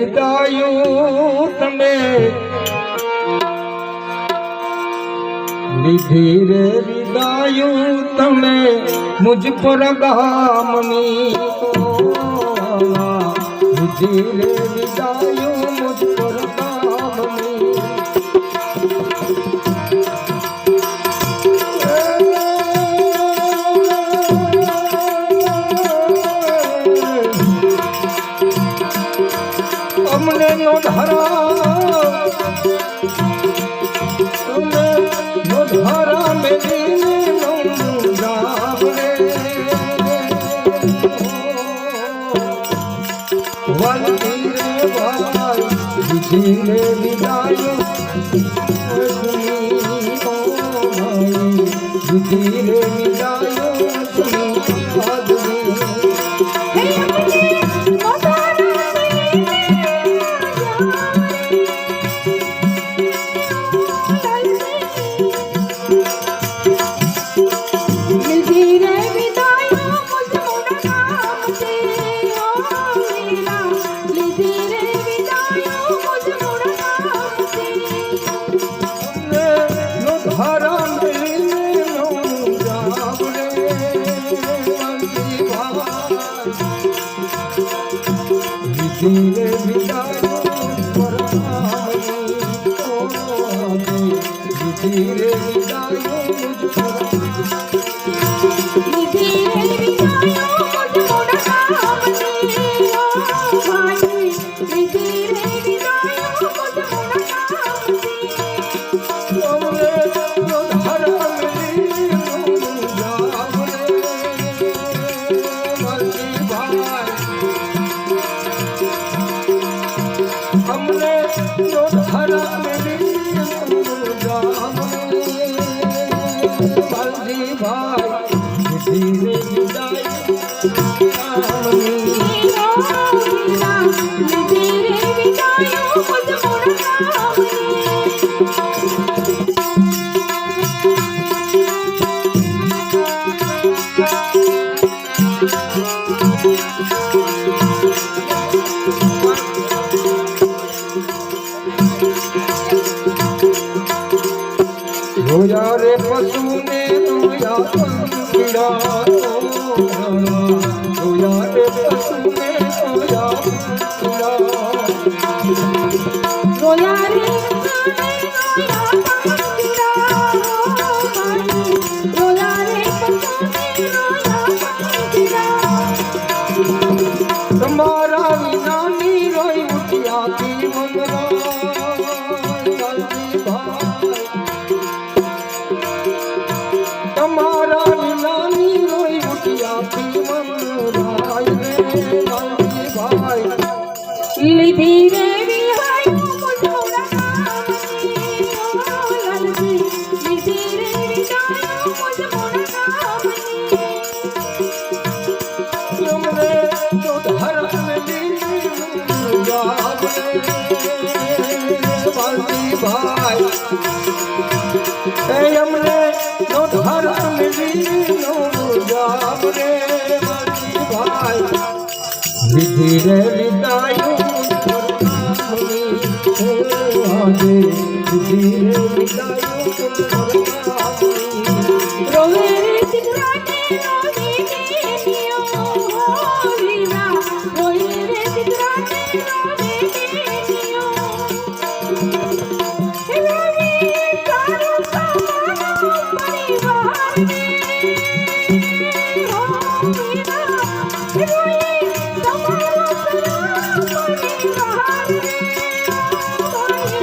વિદાયું તમે લીધી રે વિદાયું તમે મુજ પર ગામની લીધી રે વિદાયું મુજ પર ગામની અમને નો ધરા તમે નો ધરા મેલી નો જાવરે વાલી રે ભાઈ દીધી રે વિદાયો દીધી રે વિદાયો ધીરે વિદાયો ધીરે વિદાયો રોયા રે પશુને રોયા પંખીડા રોયા રે પશુને રોયા પંખીડા રોયા રે તમારા વિનાની રોઈ ઉઠ્યા તમારા વિનાની રોઈ ઉઠ્યા લીધી રે ભાઈ અમને નો ધર મિલી નો જાવ રે ભાઈ લીધી રે વિદાયો લીધી રે વિદાયો રોવે Hey,